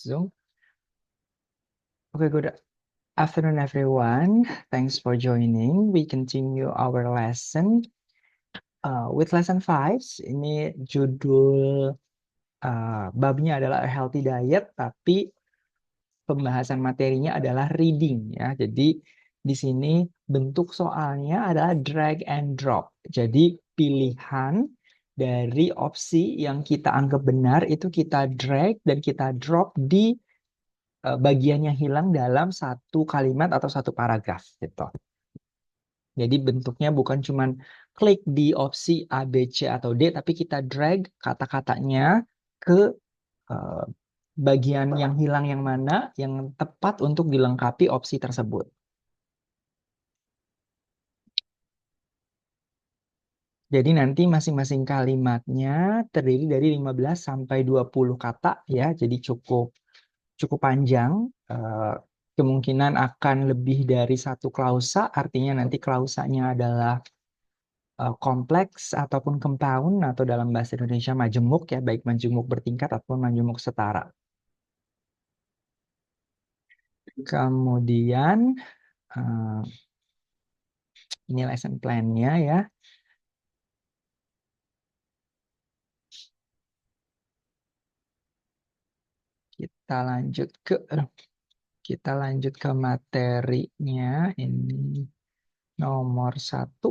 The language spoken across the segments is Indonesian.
Zoom. Okay, good afternoon, everyone. Thanks for joining. We continue our lesson with lesson 5. Ini judul babnya adalah a healthy diet, tapi pembahasan materinya adalah reading ya. Jadi di sini bentuk soalnya adalah drag and drop. Jadi pilihan dari opsi yang kita anggap benar itu kita drag dan kita drop di bagian yang hilang dalam satu kalimat atau satu paragraf gitu. Jadi bentuknya bukan cuman klik di opsi A, B, C atau D, tapi kita drag kata-katanya ke bagian yang hilang yang mana yang tepat untuk dilengkapi opsi tersebut. Jadi nanti masing-masing kalimatnya terdiri dari 15 sampai 20 kata ya. Jadi cukup panjang. Kemungkinan akan lebih dari satu klausa, artinya nanti klausanya adalah kompleks ataupun compound atau dalam bahasa Indonesia majemuk ya, baik majemuk bertingkat ataupun majemuk setara. Kemudian ini lesson plan-nya ya. Kita lanjut ke materinya. Ini nomor 1.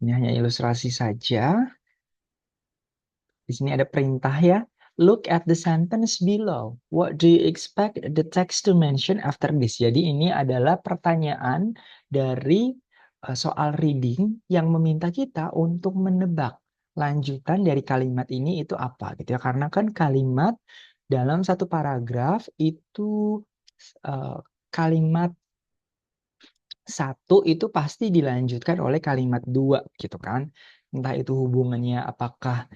Ini hanya ilustrasi saja. Di sini ada perintah ya. Look at the sentence below. What do you expect the text to mention after this? Jadi ini adalah pertanyaan dari soal reading yang meminta kita untuk menebak lanjutan dari kalimat ini itu apa gitu ya. Karena kan kalimat dalam satu paragraf itu kalimat 1 itu pasti dilanjutkan oleh kalimat 2 gitu kan. Entah itu hubungannya apakah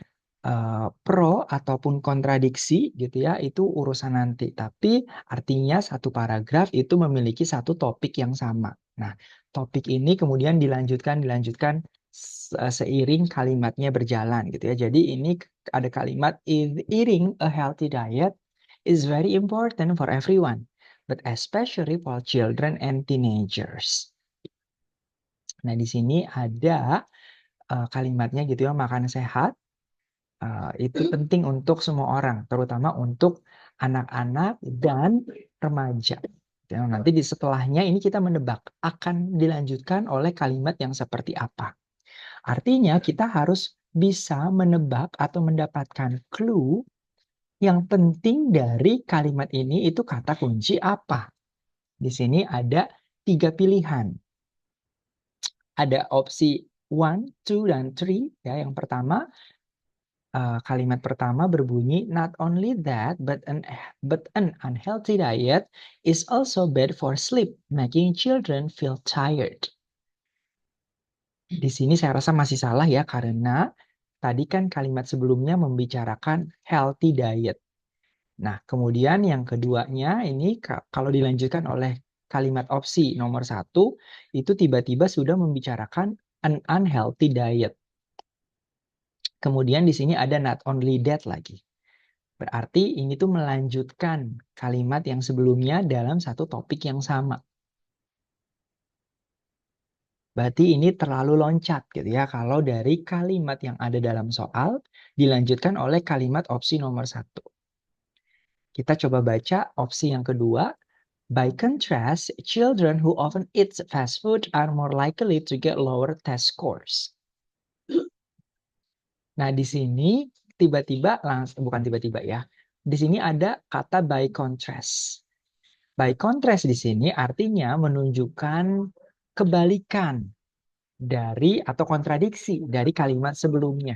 pro ataupun kontradiksi gitu ya, itu urusan nanti. Tapi artinya satu paragraf itu memiliki satu topik yang sama. Nah, topik ini kemudian dilanjutkan seiring kalimatnya berjalan gitu ya. Jadi ini ada kalimat eating a healthy diet is very important for everyone, but especially for children and teenagers. Nah, di sini ada kalimatnya gitu ya, makan sehat. Itu penting untuk semua orang, terutama untuk anak-anak dan remaja. Ya, nanti di setelahnya ini kita menebak akan dilanjutkan oleh kalimat yang seperti apa. Artinya kita harus bisa menebak atau mendapatkan clue yang penting dari kalimat ini itu kata kunci apa. Di sini ada 3 pilihan. Ada opsi 1, 2, dan 3. Ya, yang pertama, kalimat pertama berbunyi not only that but an unhealthy diet is also bad for sleep, making children feel tired. Di sini saya rasa masih salah ya, karena tadi kan kalimat sebelumnya membicarakan healthy diet. Nah, kemudian yang keduanya ini kalau dilanjutkan oleh kalimat opsi nomor 1 itu tiba-tiba sudah membicarakan an unhealthy diet. Kemudian di sini ada not only that lagi. Berarti ini tuh melanjutkan kalimat yang sebelumnya dalam satu topik yang sama. Berarti ini terlalu loncat gitu ya kalau dari kalimat yang ada dalam soal dilanjutkan oleh kalimat opsi nomor 1. Kita coba baca opsi yang kedua. By contrast, children who often eat fast food are more likely to get lower test scores. Nah, di sini bukan tiba-tiba ya. Di sini ada kata by contrast. By contrast di sini artinya menunjukkan kebalikan dari atau kontradiksi dari kalimat sebelumnya.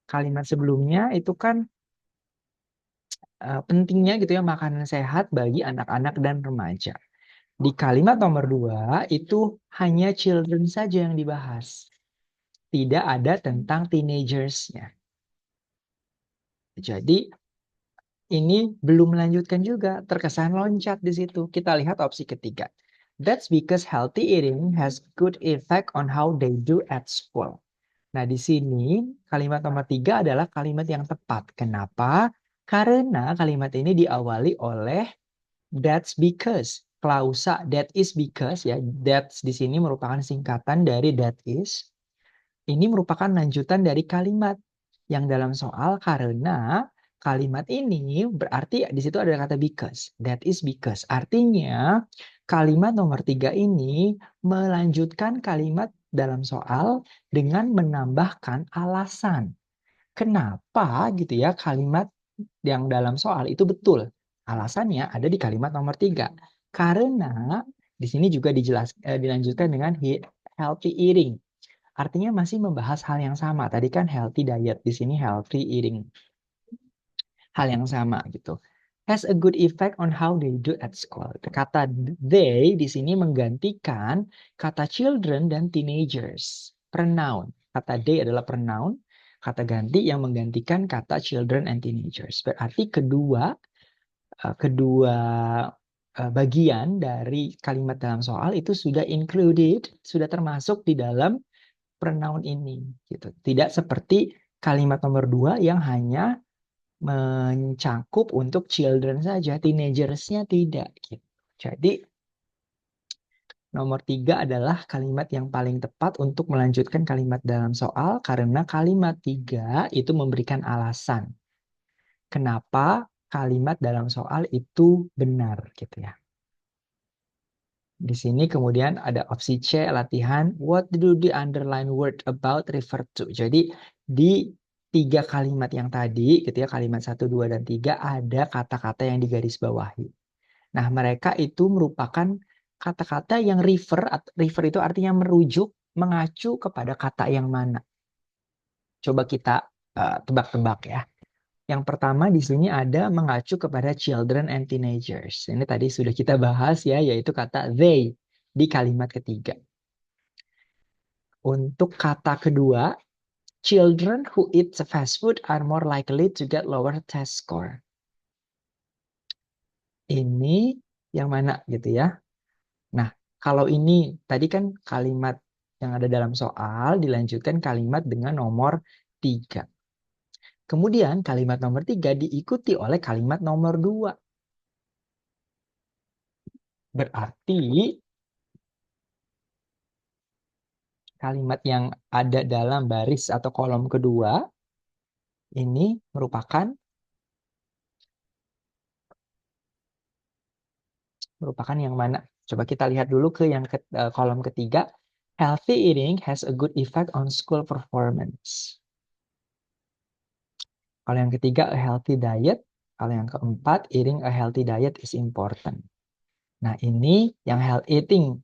Kalimat sebelumnya itu kan pentingnya gitu ya makanan sehat bagi anak-anak dan remaja. Di kalimat nomor 2 itu hanya children saja yang dibahas. Tidak ada tentang teenagers-nya. Jadi ini belum melanjutkan juga, terkesan loncat di situ. Kita lihat opsi ketiga. That's because healthy eating has good effect on how they do at school. Nah, di sini kalimat nomor 3 adalah kalimat yang tepat. Kenapa? Karena kalimat ini diawali oleh that's because. Klausa that is because ya, that's di sini merupakan singkatan dari that is. Ini merupakan lanjutan dari kalimat yang dalam soal karena kalimat ini berarti di situ ada kata because. That is because. Artinya kalimat nomor 3 ini melanjutkan kalimat dalam soal dengan menambahkan alasan. Kenapa gitu ya kalimat yang dalam soal itu betul? Alasannya ada di kalimat nomor 3. Karena di sini juga dilanjutkan dengan healthy eating. Artinya masih membahas hal yang sama. Tadi kan healthy diet, di sini healthy eating. Hal yang sama gitu. Has a good effect on how they do at school. Kata they di sini menggantikan kata children dan teenagers. Pronoun. Kata they adalah pronoun. Kata ganti yang menggantikan kata children and teenagers. Berarti kedua bagian dari kalimat dalam soal itu sudah included, sudah termasuk di dalam pronoun ini gitu. Tidak seperti kalimat nomor 2 yang hanya mencakup untuk children saja, teenagersnya tidak gitu. Jadi nomor 3 adalah kalimat yang paling tepat untuk melanjutkan kalimat dalam soal karena kalimat 3 itu memberikan alasan kenapa kalimat dalam soal itu benar gitu ya. Di sini kemudian ada opsi C, latihan what do the underline word about refer to. Jadi di 3 kalimat yang tadi, gitu ya, kalimat 1, 2, dan 3 ada kata-kata yang digarisbawahi. Nah, mereka itu merupakan kata-kata yang refer itu artinya merujuk, mengacu kepada kata yang mana. Coba kita tebak-tebak ya. Yang pertama di sini ada mengacu kepada children and teenagers. Ini tadi sudah kita bahas ya, yaitu kata they di kalimat ketiga. Untuk kata kedua, children who eat fast food are more likely to get lower test score. Ini yang mana gitu ya. Nah, kalau ini tadi kan kalimat yang ada dalam soal dilanjutkan kalimat dengan nomor 3. Kemudian kalimat nomor 3 diikuti oleh kalimat nomor 2. Berarti kalimat yang ada dalam baris atau kolom kedua ini merupakan yang mana? Coba kita lihat dulu ke yang kolom ketiga. Healthy eating has a good effect on school performance. Kalau yang ketiga, a healthy diet. Kalau yang keempat, eating a healthy diet is important. Nah, ini yang eating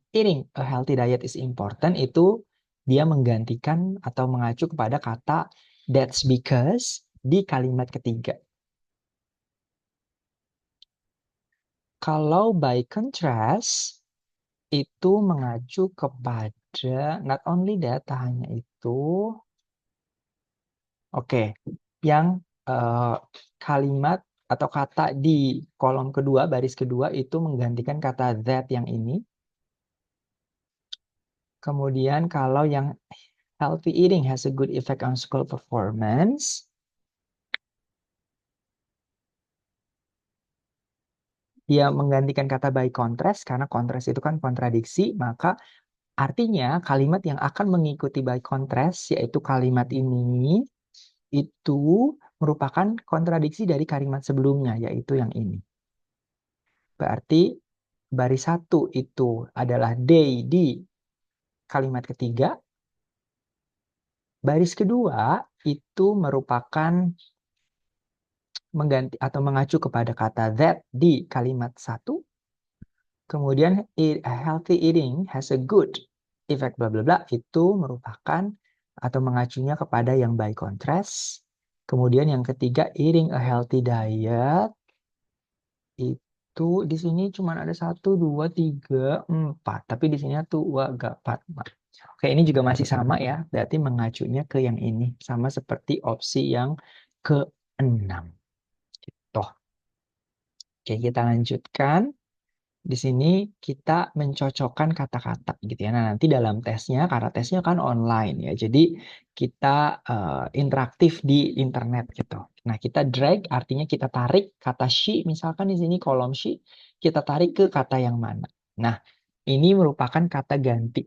a healthy diet is important itu dia menggantikan atau mengacu kepada kata that's because di kalimat ketiga. Kalau by contrast itu mengacu kepada not only that, hanya itu. Oke, yang kalimat atau kata di kolom kedua, baris kedua itu menggantikan kata that yang ini. Kemudian kalau yang healthy eating has a good effect on school performance, dia menggantikan kata by contrast, karena contrast itu kan kontradiksi, maka artinya kalimat yang akan mengikuti by contrast, yaitu kalimat ini, itu merupakan kontradiksi dari kalimat sebelumnya, yaitu yang ini. Berarti baris 1 itu adalah they di kalimat ketiga. Baris kedua itu merupakan mengganti atau mengacu kepada kata that di kalimat 1. Kemudian healthy eating has a good effect bla bla bla itu merupakan atau mengacunya kepada yang by contrast. Kemudian yang ketiga eating a healthy diet itu di sini cuma ada 1, 2, 3, 4. Tapi di sini 2, 4. Oke, ini juga masih sama ya. Berarti mengacunya ke yang ini. Sama seperti opsi yang ke-6. Gitu. Oke, kita lanjutkan. Di sini kita mencocokkan kata-kata gitu ya. Nah, nanti dalam tesnya, karena tesnya kan online ya, jadi kita interaktif di internet gitu. Nah, kita drag artinya kita tarik kata she, misalkan di sini kolom she, kita tarik ke kata yang mana. Nah, ini merupakan kata ganti,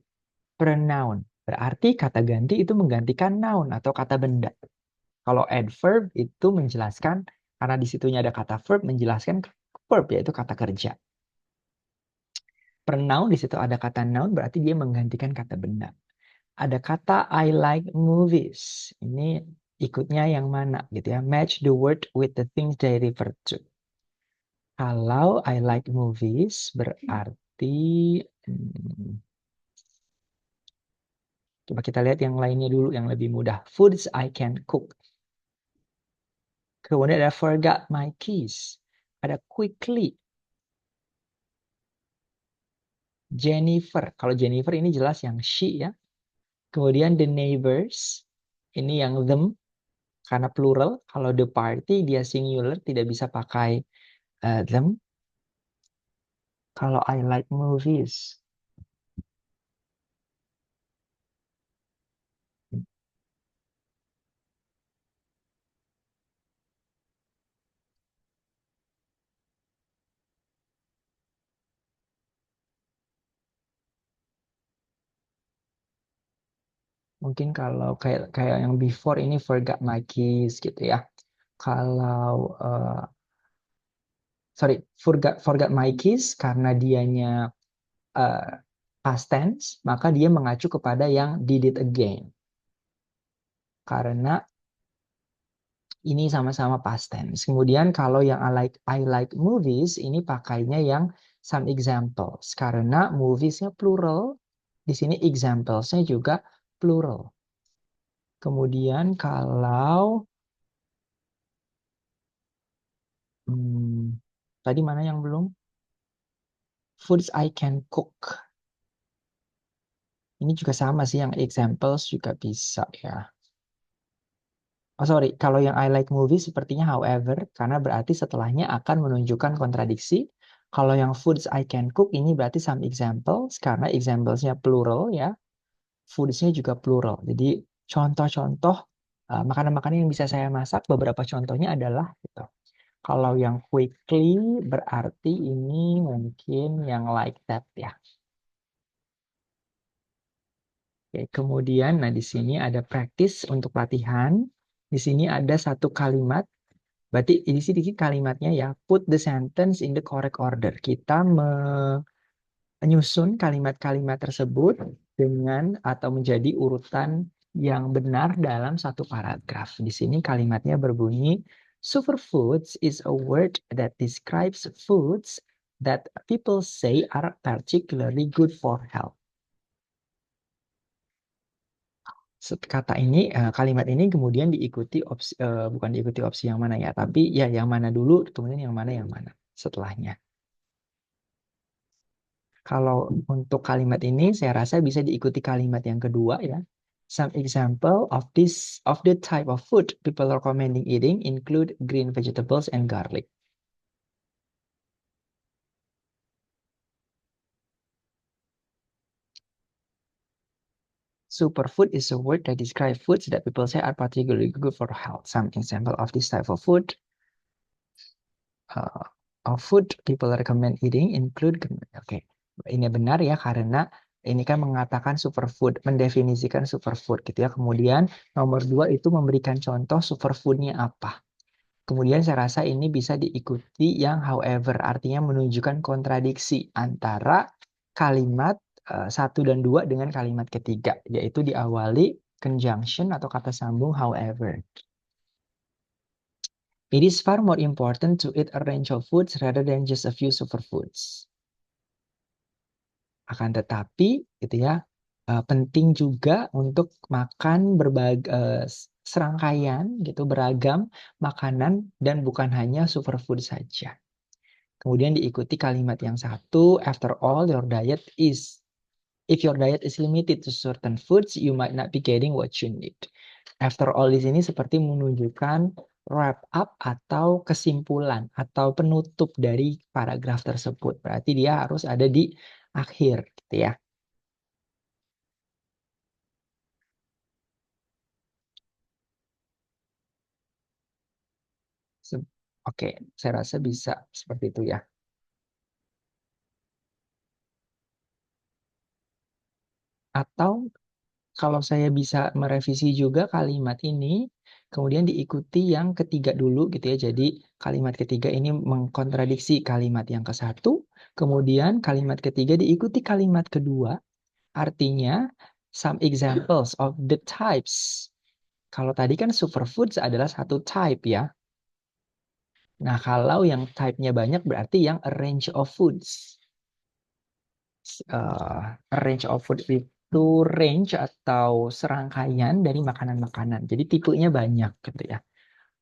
pronoun. Berarti kata ganti itu menggantikan noun atau kata benda. Kalau adverb itu menjelaskan, karena di situnya ada kata verb, menjelaskan verb, yaitu kata kerja. Pronoun di situ ada kata noun berarti dia menggantikan kata benda. Ada kata I like movies. Ini ikutnya yang mana gitu ya. Match the word with the things they refer to. Kalau I like movies berarti coba kita lihat yang lainnya dulu yang lebih mudah. Foods I can cook. Kemudian ada forgot my keys. Ada quickly. Jennifer. Kalau Jennifer ini jelas yang she ya. Kemudian the neighbors. Ini yang them. Karena plural, kalau the party dia singular tidak bisa pakai them. Kalau I like movies, mungkin kalau kayak kayak yang before ini forgot my keys gitu ya. Kalau sorry, forgot my keys karena dianya uh, past tense, maka dia mengacu kepada yang did it again. Karena ini sama-sama past tense. Kemudian kalau yang I like movies ini pakainya yang some examples karena moviesnya plural. Di sini examplesnya juga plural. Kemudian kalau tadi mana yang belum? Foods I can cook. Ini juga sama sih yang examples juga bisa ya. Oh sorry, kalau yang I like movie sepertinya however, karena berarti setelahnya akan menunjukkan kontradiksi. Kalau yang foods I can cook ini berarti some examples, karena examplesnya plural ya. Foodsnya juga plural. Jadi contoh-contoh makanan-makanan yang bisa saya masak, beberapa contohnya adalah gitu. Kalau yang quickly berarti ini mungkin yang like that ya. Oke, kemudian, nah di sini ada practice untuk latihan. Di sini ada satu kalimat. Berarti di sini kalimatnya ya, put the sentence in the correct order. Kita menyusun kalimat-kalimat tersebut dengan atau menjadi urutan yang benar dalam satu paragraf. Di sini kalimatnya berbunyi, superfoods is a word that describes foods that people say are particularly good for health. Kata ini, kalimat ini kemudian diikuti opsi, bukan diikuti opsi yang mana ya, tapi ya yang mana dulu, kemudian yang mana setelahnya. Kalau untuk kalimat ini, saya rasa bisa diikuti kalimat yang kedua ya. Some example of the type of food people are recommending eating include green vegetables and garlic. Superfood is a word that describes foods that people say are particularly good for health. Some example of this type of food people recommend eating include oke. Ini benar ya karena ini kan mengatakan superfood, mendefinisikan superfood gitu ya. Kemudian nomor 2 itu memberikan contoh superfoodnya apa. Kemudian saya rasa ini bisa diikuti yang however, artinya menunjukkan kontradiksi antara kalimat 1 dan 2 dengan kalimat ketiga, yaitu diawali conjunction atau kata sambung however. It is far more important to eat a range of foods rather than just a few superfoods. Akan tetapi, gitu ya, penting juga untuk makan berbagai serangkaian, gitu, beragam makanan dan bukan hanya superfood saja. Kemudian diikuti kalimat yang satu, after all, if your diet is limited to certain foods, you might not be getting what you need. After all di sini seperti menunjukkan wrap up atau kesimpulan atau penutup dari paragraf tersebut. Berarti dia harus ada di akhir gitu ya. Oke, saya rasa bisa seperti itu ya. Atau kalau saya bisa merevisi juga kalimat ini, kemudian diikuti yang ketiga dulu gitu ya. Jadi kalimat ketiga ini mengkontradiksi kalimat yang ke satu, kemudian kalimat ketiga diikuti kalimat kedua, artinya some examples of the types. Kalau tadi kan superfoods adalah satu type ya. Nah, kalau yang type-nya banyak berarti yang a range of foods. Range of food itu range atau serangkaian dari makanan-makanan. Jadi tipenya banyak gitu ya.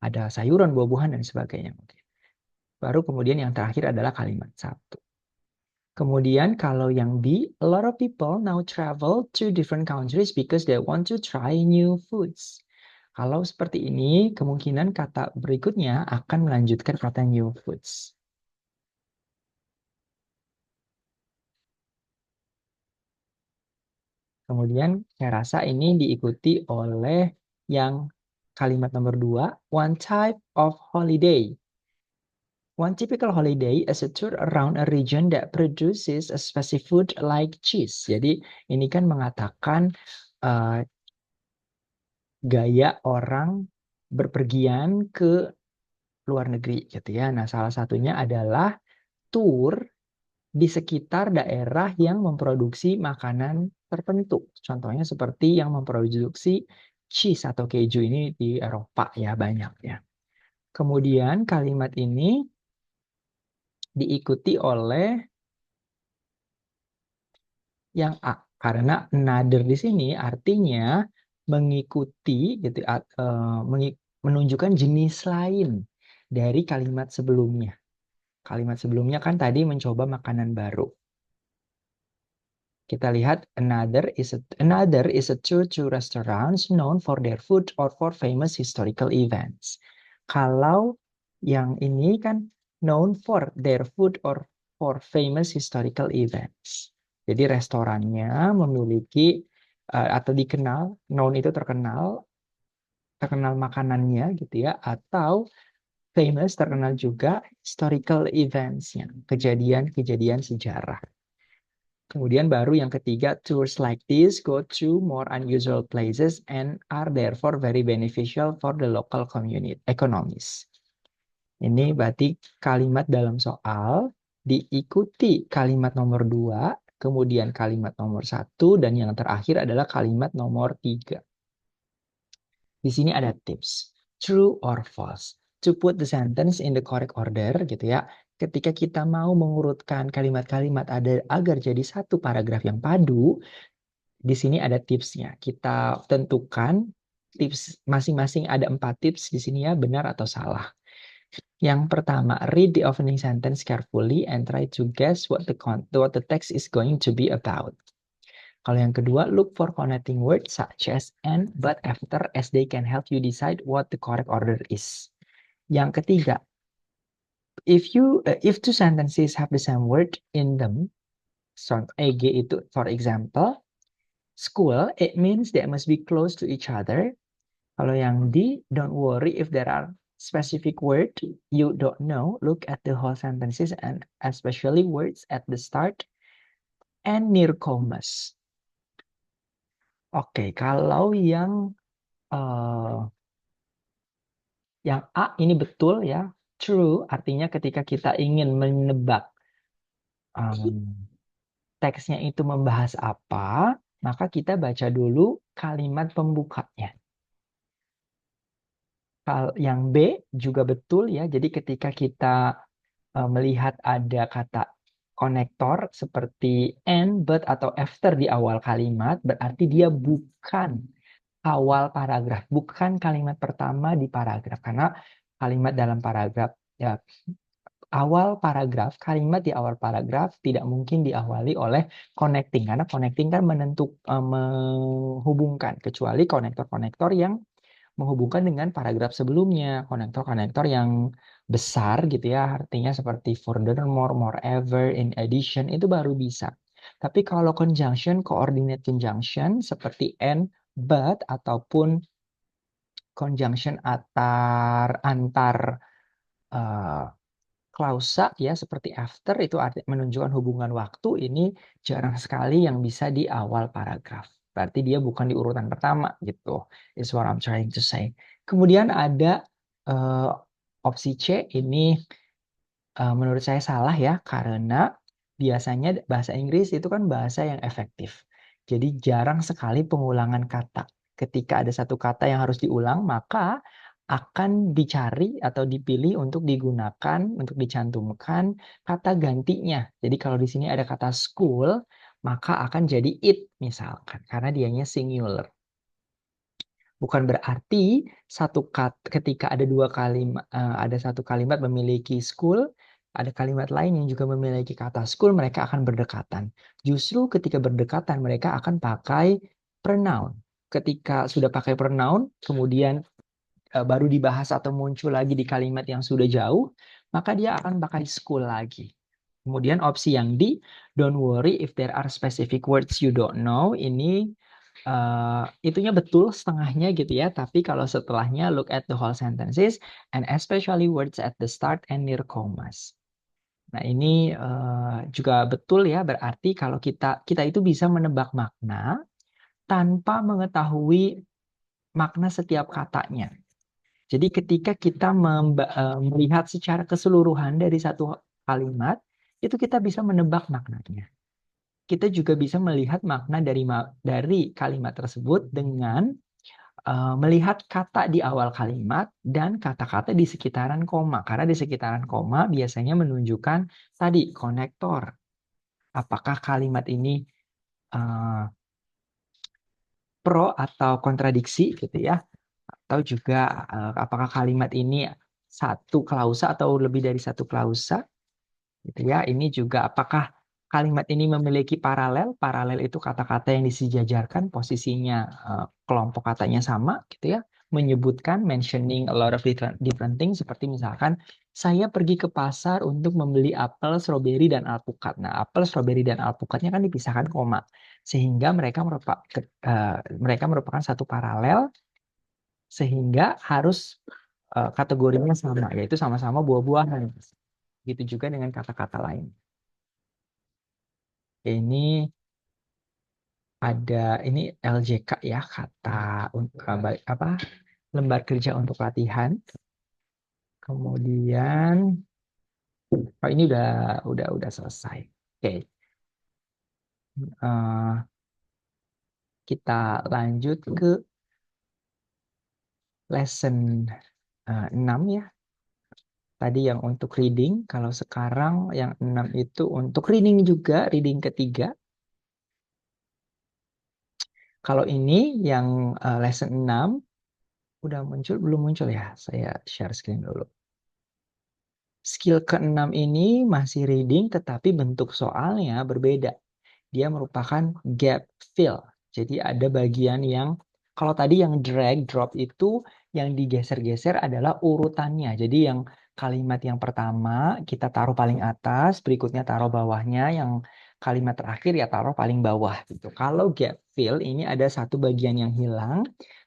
Ada sayuran, buah-buahan dan sebagainya. Baru kemudian yang terakhir adalah kalimat satu. Kemudian kalau yang B, a lot of people now travel to different countries because they want to try new foods. Kalau seperti ini, kemungkinan kata berikutnya akan melanjutkan kata new foods. Kemudian saya rasa ini diikuti oleh yang kalimat nomor 2, one type of holiday. One typical holiday is a tour around a region that produces a specific food like cheese. Jadi ini kan mengatakan uh, gaya orang berpergian ke luar negeri gitu ya. Nah, salah satunya adalah tour di sekitar daerah yang memproduksi makanan tertentu. Contohnya seperti yang memproduksi cheese atau keju ini di Eropa ya banyak ya. Kemudian kalimat ini diikuti oleh yang A. Karena another di sini artinya mengikuti gitu menunjukkan jenis lain dari kalimat sebelumnya. Kalimat sebelumnya kan tadi mencoba makanan baru. Kita lihat another is a tour to restaurants known for their food or for famous historical events. Kalau yang ini kan known for their food or for famous historical events. Jadi restorannya memiliki atau dikenal, known itu terkenal, terkenal makanannya gitu ya, atau famous terkenal juga historical events-nya, kejadian-kejadian sejarah. Kemudian baru yang ketiga, tours like this go to more unusual places and are therefore very beneficial for the local community economies. Ini berarti kalimat dalam soal diikuti kalimat nomor 2, kemudian kalimat nomor 1, dan yang terakhir adalah kalimat nomor 3. Di sini ada tips, true or false. To put the sentence in the correct order gitu ya. Ketika kita mau mengurutkan kalimat-kalimat agar jadi satu paragraf yang padu, di sini ada tipsnya. Kita tentukan tips masing-masing, ada 4 tips di sini ya, benar atau salah. Yang pertama, read the opening sentence carefully and try to guess what the text is going to be about. Kalau yang kedua, look for connecting words such as and, but, after, as they can help you decide what the correct order is. Yang ketiga, if two sentences have the same word in them, so EG itu, for example, school, it means they must be close to each other. Kalau yang D, don't worry if there are specific word you don't know. Look at the whole sentences and especially words at the start and near commas. Oke, kalau yang A ini betul ya, true artinya ketika kita ingin menebak teksnya itu membahas apa, maka kita baca dulu kalimat pembukanya. Yang B juga betul ya, jadi ketika kita melihat ada kata konektor seperti and, but, atau after di awal kalimat, berarti dia bukan awal paragraf, bukan kalimat pertama di paragraf. Karena kalimat dalam paragraf, ya awal paragraf, kalimat di awal paragraf tidak mungkin diawali oleh connecting. Karena connecting kan menghubungkan, kecuali konektor-konektor yang menghubungkan dengan paragraf sebelumnya, konektor-konektor yang besar gitu ya, artinya seperti furthermore, moreover, in addition, itu baru bisa. Tapi kalau conjunction, coordinate conjunction, seperti and, but, ataupun conjunction antar eh, klausa ya seperti after itu arti menunjukkan hubungan waktu ini jarang sekali yang bisa di awal paragraf. Berarti dia bukan di urutan pertama gitu. Is what I'm trying to say. Kemudian ada eh, opsi C ini menurut saya salah ya karena biasanya bahasa Inggris itu kan bahasa yang efektif. Jadi jarang sekali pengulangan kata. Ketika ada satu kata yang harus diulang, maka akan dicari atau dipilih untuk digunakan, untuk dicantumkan kata gantinya. Jadi kalau di sini ada kata school, maka akan jadi it misalkan, karena dianya singular. Bukan berarti ketika ada dua kalimat, ada satu kalimat memiliki school, ada kalimat lain yang juga memiliki kata school, mereka akan berdekatan. Justru ketika berdekatan, mereka akan pakai pronoun. Ketika sudah pakai pronoun, kemudian baru dibahas atau muncul lagi di kalimat yang sudah jauh, maka dia akan pakai school lagi. Kemudian opsi yang D, don't worry if there are specific words you don't know. Ini itunya betul setengahnya gitu ya. Tapi kalau setelahnya look at the whole sentences and especially words at the start and near commas. Nah ini juga betul ya. Berarti kalau kita itu bisa menebak makna tanpa mengetahui makna setiap katanya. Jadi ketika kita melihat secara keseluruhan dari satu kalimat, itu kita bisa menebak maknanya. Kita juga bisa melihat makna dari kalimat tersebut dengan melihat kata di awal kalimat dan kata-kata di sekitaran koma. Karena di sekitaran koma biasanya menunjukkan tadi konektor. Apakah kalimat ini uh, pro atau kontradiksi gitu ya. Atau juga apakah kalimat ini satu klausa atau lebih dari satu klausa gitu ya. Ini juga apakah kalimat ini memiliki paralel? Paralel itu kata-kata yang disejajarkan posisinya kelompok katanya sama gitu ya. Menyebutkan mentioning a lot of different things seperti misalkan saya pergi ke pasar untuk membeli apel, stroberi dan alpukat. Nah, apel, stroberi dan alpukatnya kan dipisahkan koma sehingga mereka merupakan satu paralel sehingga harus kategorinya sama yaitu sama-sama buah-buahan. Gitu juga dengan kata-kata lain. Ini ini LJK ya kata apa lembar kerja untuk latihan. Kemudian ini udah selesai. Oke, eh, kita lanjut ke lesson 6 ya. Tadi yang untuk reading, kalau sekarang yang 6 itu untuk reading juga, reading ketiga. Kalau ini yang lesson 6 udah muncul, belum muncul ya? Saya share screen dulu. Skill keenam ini masih reading, tetapi bentuk soalnya berbeda. Dia merupakan gap fill. Jadi ada bagian yang, kalau tadi yang drag, drop itu yang digeser-geser adalah urutannya. Jadi yang kalimat yang pertama kita taruh paling atas, berikutnya taruh bawahnya, yang kalimat terakhir ya taruh paling bawah. Gitu. Kalau gap fill ini ada satu bagian yang hilang,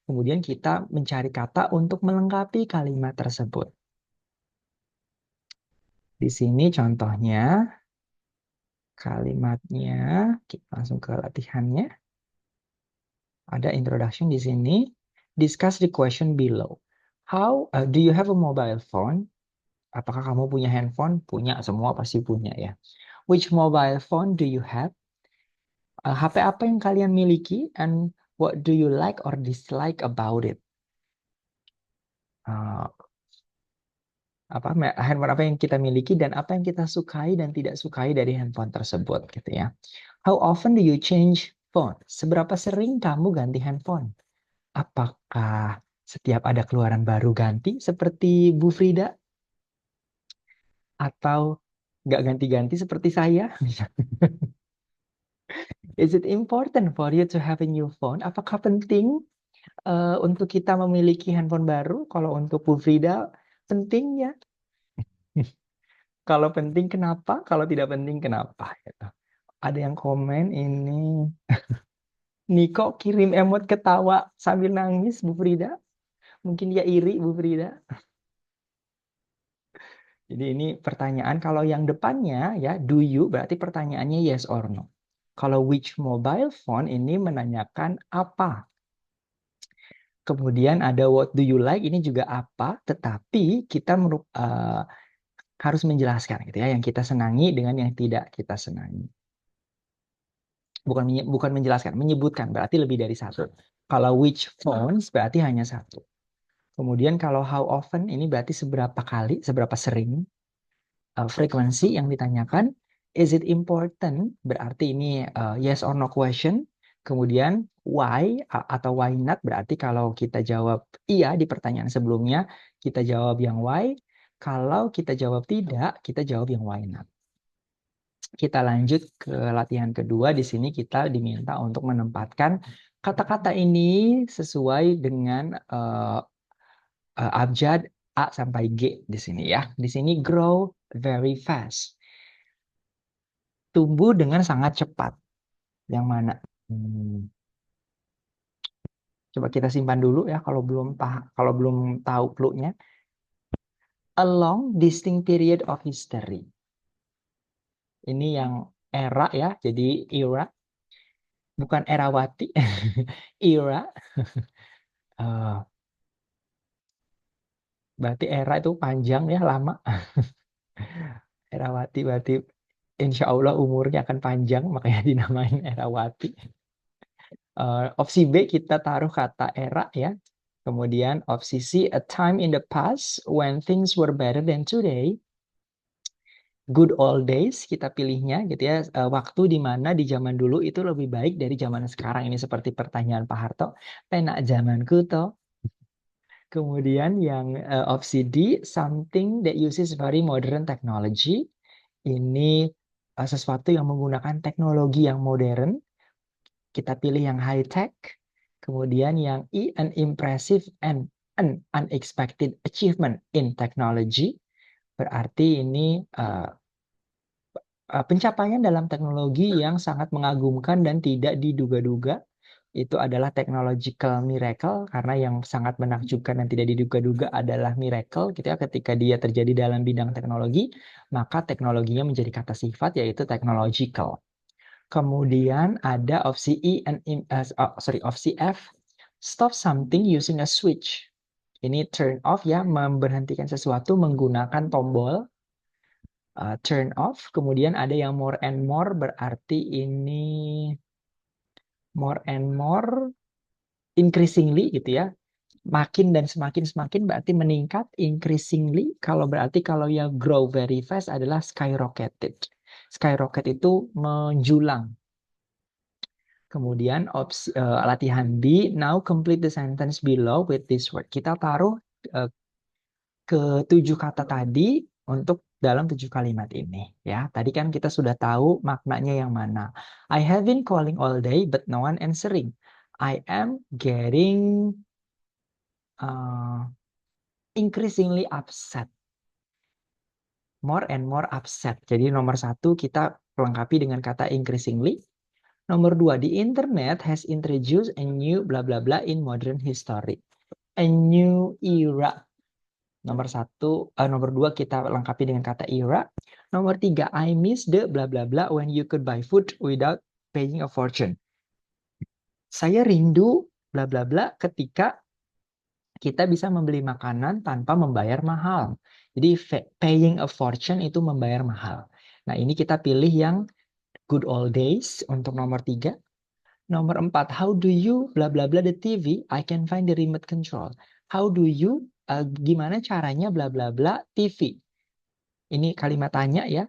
kemudian kita mencari kata untuk melengkapi kalimat tersebut. Di sini contohnya kalimatnya, kita langsung ke latihannya. Ada introduction di sini. Discuss the question below. Do you have a mobile phone? Apakah kamu punya handphone? Punya, semua pasti punya ya. Which mobile phone do you have? HP apa yang kalian miliki? And what do you like or dislike about it? Uh, handphone apa yang kita miliki dan apa yang kita sukai dan tidak sukai dari handphone tersebut gitu ya. How often do you change phone? Seberapa sering kamu ganti handphone? Apakah setiap ada keluaran baru ganti seperti Bu Frida? Atau nggak ganti-ganti seperti saya? Is it important for you to have a new phone? Apakah penting Untuk kita memiliki handphone baru, kalau untuk Bu Frida, penting ya. Kalau penting kenapa? Kalau tidak penting kenapa? Gitu. Ada yang komen ini, Niko kirim emot ketawa sambil nangis, Bu Frida. Mungkin dia iri, Bu Frida. Jadi ini pertanyaan, kalau yang depannya ya, do you, berarti pertanyaannya yes or no. Kalau which mobile phone ini menanyakan apa. Kemudian ada what do you like, ini juga apa, tetapi kita harus menjelaskan gitu ya, yang kita senangi dengan yang tidak kita senangi. Bukan menjelaskan, menyebutkan, berarti lebih dari satu. Kalau which phones berarti hanya satu. Kemudian kalau how often ini berarti seberapa kali, seberapa sering. Frekuensi yang ditanyakan, is it important, berarti ini yes or no question. Kemudian why atau why not, berarti kalau kita jawab iya di pertanyaan sebelumnya, kita jawab yang why. Kalau kita jawab tidak, kita jawab yang why not. Kita lanjut ke latihan kedua. Di sini kita diminta untuk menempatkan kata-kata ini sesuai dengan abjad A sampai G di sini ya. Di sini grow very fast. Tumbuh dengan sangat cepat. Yang mana? Coba kita simpan dulu ya kalau belum tahu clue-nya. A long distinct period of history. Ini yang era ya, jadi era, bukan erawati. Era. Berarti era itu panjang ya, lama. Erawati berarti insya Allah umurnya akan panjang, makanya dinamain Erawati. Opsi B kita taruh kata era ya. Kemudian opsi C, a time in the past when things were better than today. Good old days kita pilihnya gitu ya. Waktu di mana di zaman dulu itu lebih baik dari zaman sekarang. Ini seperti pertanyaan Pak Harto. Penak zamanku toh. Kemudian yang opsi D, something that uses very modern technology. Ini sesuatu yang menggunakan teknologi yang modern. Kita pilih yang high tech. Kemudian yang E, an impressive and an unexpected achievement in technology. Berarti ini pencapaian dalam teknologi yang sangat mengagumkan dan tidak diduga-duga. Itu adalah technological miracle, karena yang sangat menakjubkan dan tidak diduga-duga adalah miracle gitu ya. Ketika dia terjadi dalam bidang teknologi, maka teknologinya menjadi kata sifat, yaitu technological. Kemudian ada opsi opsi F, stop something using a switch. Ini turn off ya, memberhentikan sesuatu menggunakan tombol. Turn off. Kemudian ada yang more and more, berarti ini more and more increasingly gitu ya. Makin dan semakin berarti meningkat. Increasingly kalau yang grow very fast adalah skyrocketed. Skyrocket itu menjulang. Kemudian latihan B, now complete the sentence below with this word. Kita taruh ke 7 kata tadi untuk dalam 7 kalimat ini ya. Tadi kan kita sudah tahu maknanya yang mana. I have been calling all day but no one answering. I am getting increasingly upset. More and more upset. Jadi nomor 1 kita pelengkapi dengan kata increasingly. Nomor 2, the internet has introduced a new bla bla bla in modern history. A new era. Nomor 2 kita lengkapi dengan kata era. Nomor 3, I miss the bla bla bla when you could buy food without paying a fortune. Saya rindu bla bla bla ketika kita bisa membeli makanan tanpa membayar mahal. Jadi paying a fortune itu membayar mahal. Nah, ini kita pilih yang good old days untuk nomor 3. Nomor 4, how do you bla bla bla the TV? I can find the remote control. How do you gimana caranya bla bla bla TV? Ini kalimat tanya ya.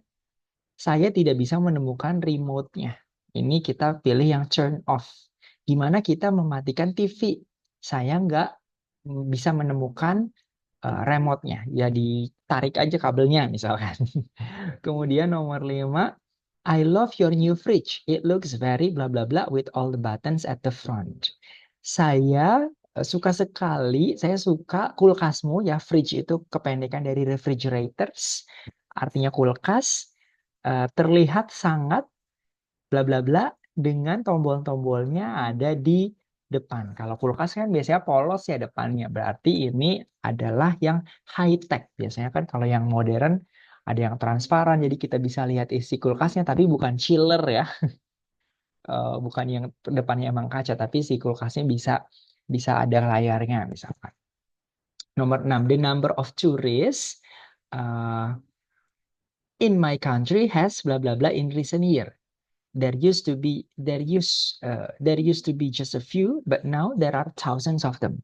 Saya tidak bisa menemukan remote-nya. Ini kita pilih yang turn off. Gimana kita mematikan TV? Saya nggak bisa menemukan remote-nya. Ya ditarik aja kabelnya misalkan. Kemudian nomor 5, I love your new fridge. It looks very bla bla bla with all the buttons at the front. Saya Suka sekali, saya suka kulkasmu ya, fridge itu kependekan dari refrigerators, artinya kulkas, terlihat sangat bla bla bla dengan tombol-tombolnya ada di depan. Kalau kulkas kan biasanya polos ya depannya, berarti ini adalah yang high tech. Biasanya kan kalau yang modern ada yang transparan, jadi kita bisa lihat isi kulkasnya, tapi bukan chiller ya. Bukan yang depannya emang kaca, tapi si kulkasnya bisa bisa ada layarnya misalkan. Nomor 6, the number of tourists in my country has bla bla bla in recent year. There used to be just a few, but now there are thousands of them.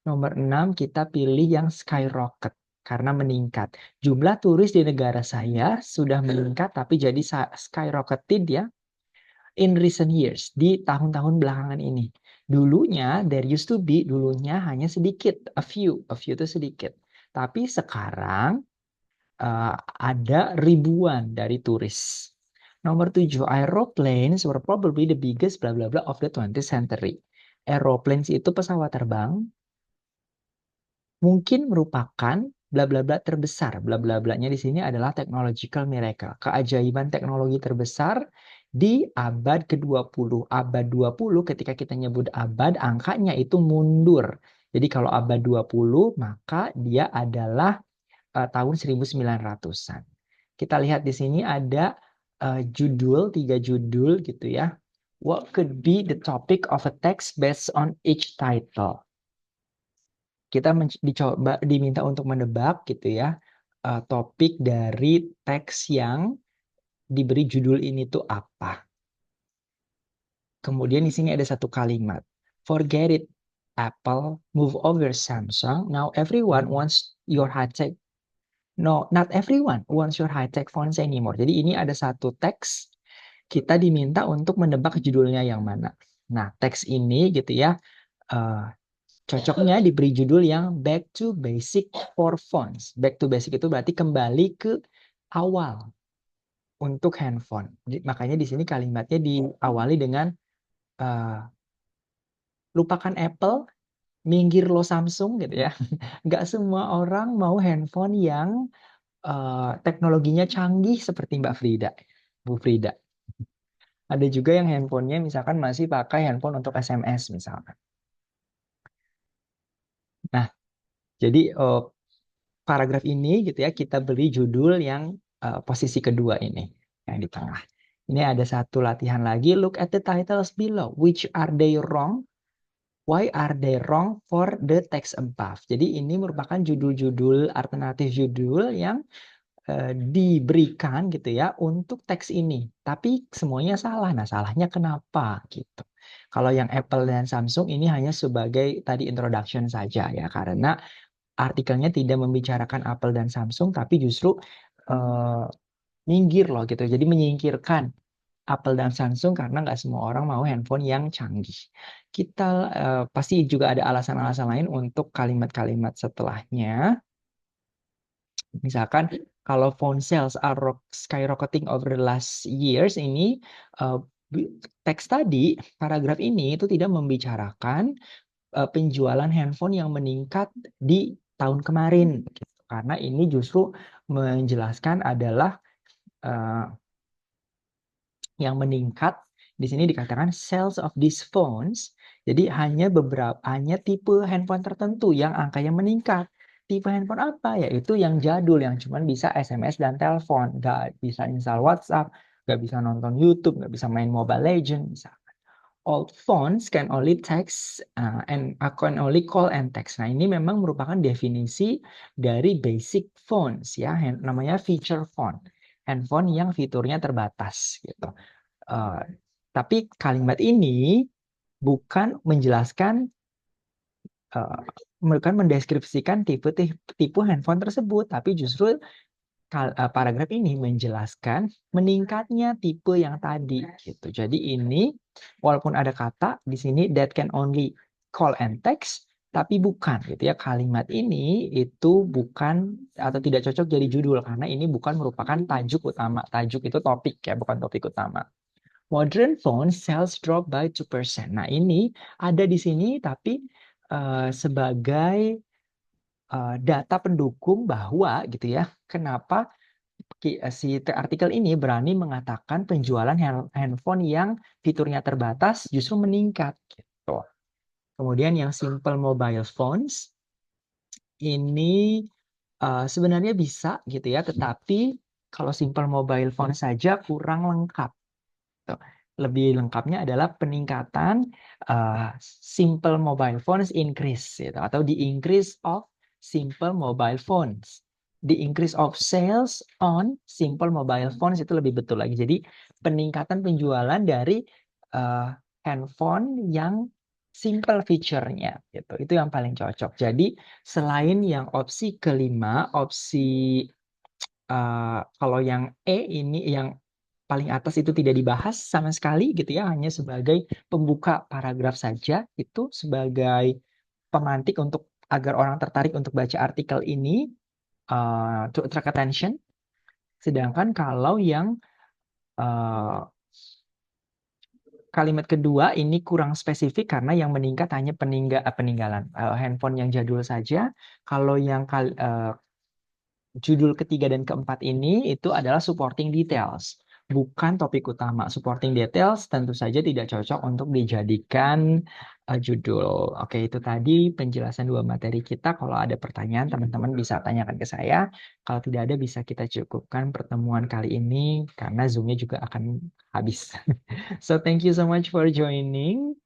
Nomor 6, kita pilih yang skyrocket karena meningkat. Jumlah turis di negara saya sudah meningkat, tapi jadi skyrocketed ya in recent years, di tahun-tahun belakangan ini. Dulunya, there used to be, dulunya hanya sedikit, a few itu sedikit. Tapi sekarang ada ribuan dari turis. Nomor 7, aeroplanes were probably the biggest bla bla bla of the 20th century. Aeroplanes itu pesawat terbang mungkin merupakan bla bla bla terbesar. Bla bla blanya di sini adalah technological miracle, keajaiban teknologi terbesar di abad ke-20. Abad 20 ketika kita nyebut abad, angkanya itu mundur. Jadi kalau abad 20 maka dia adalah tahun 1900-an. Kita lihat di sini ada judul, 3 judul gitu ya. What could be the topic of a text based on each title? Kita diminta untuk menebak gitu ya, topik dari teks yang diberi judul ini tuh apa. Kemudian di sini ada satu kalimat. Forget it, Apple, move over Samsung. Now everyone wants your high-tech. No, not everyone wants your high-tech phones anymore. Jadi ini ada satu teks, kita diminta untuk menebak judulnya yang mana. Nah, teks ini gitu ya, cocoknya diberi judul yang Back to Basic for Phones. Back to Basic itu berarti kembali ke awal untuk handphone. Makanya di sini kalimatnya diawali dengan lupakan Apple, minggir lo Samsung gitu ya. Nggak semua orang mau handphone yang teknologinya canggih seperti Mbak Frida, Bu Frida. Ada juga yang handphonenya misalkan masih pakai handphone untuk SMS misalkan. Nah, jadi paragraf ini gitu ya kita beri judul yang posisi kedua ini yang di tengah. Ini ada satu latihan lagi. Look at the titles below. Which are they wrong? Why are they wrong for the text above? Jadi ini merupakan judul-judul alternatif judul yang diberikan gitu ya untuk teks ini. Tapi semuanya salah. Nah, salahnya kenapa gitu. Kalau yang Apple dan Samsung ini hanya sebagai tadi introduction saja ya, karena artikelnya tidak membicarakan Apple dan Samsung, tapi justru minggir loh gitu. Jadi menyingkirkan Apple dan Samsung karena nggak semua orang mau handphone yang canggih. Kita pasti juga ada alasan-alasan lain untuk kalimat-kalimat setelahnya. Misalkan kalau phone sales are skyrocketing over the last years ini, teks tadi, paragraf ini itu tidak membicarakan penjualan handphone yang meningkat di tahun kemarin. Gitu. Karena ini justru menjelaskan adalah yang meningkat di sini dikatakan sales of these phones. Jadi hanya tipe handphone tertentu yang angkanya meningkat. Tipe handphone apa? Yaitu yang jadul, yang cuma bisa SMS dan telepon, nggak bisa install WhatsApp, nggak bisa nonton YouTube, nggak bisa main Mobile Legends. Misalkan. Old phones can only text and can only call and text. Nah ini memang merupakan definisi dari basic phones ya, namanya feature phone, handphone yang fiturnya terbatas gitu. Tapi kalimat ini bukan menjelaskan, bukan mendeskripsikan tipe handphone tersebut, tapi justru paragraf ini menjelaskan meningkatnya tipe yang tadi gitu. Jadi ini walaupun ada kata di sini that can only call and text, tapi bukan gitu ya, kalimat ini itu bukan atau tidak cocok jadi judul karena ini bukan merupakan tajuk utama. Tajuk itu topik ya, bukan topik utama. Modern phone sales drop by 2%. Nah, ini ada di sini tapi sebagai data pendukung bahwa gitu ya, kenapa si artikel ini berani mengatakan penjualan handphone yang fiturnya terbatas justru meningkat gitu. Kemudian yang simple mobile phones ini sebenarnya bisa gitu ya, tetapi kalau simple mobile phone saja kurang lengkap. Tuh. Lebih lengkapnya adalah peningkatan simple mobile phones increase gitu, atau the increase of simple mobile phones. The increase of sales on simple mobile phones itu lebih betul lagi. Jadi peningkatan penjualan dari uh, handphone yang simple feature-nya gitu. Itu yang paling cocok. Jadi selain yang opsi kelima, opsi kalau yang E ini yang paling atas itu tidak dibahas sama sekali gitu ya, hanya sebagai pembuka paragraf saja, itu sebagai pemantik untuk agar orang tertarik untuk baca artikel ini, to attract attention. Sedangkan kalau yang uh, kalimat kedua ini kurang spesifik karena yang meningkat hanya peninggalan handphone yang jadul saja. Kalau yang judul ketiga dan keempat ini itu adalah supporting details, bukan topik utama. Supporting details tentu saja tidak cocok untuk dijadikan judul. Oke, itu tadi penjelasan dua materi kita. Kalau ada pertanyaan, teman-teman bisa tanyakan ke saya. Kalau tidak ada, bisa kita cukupkan pertemuan kali ini karena Zoom-nya juga akan habis. So, thank you so much for joining.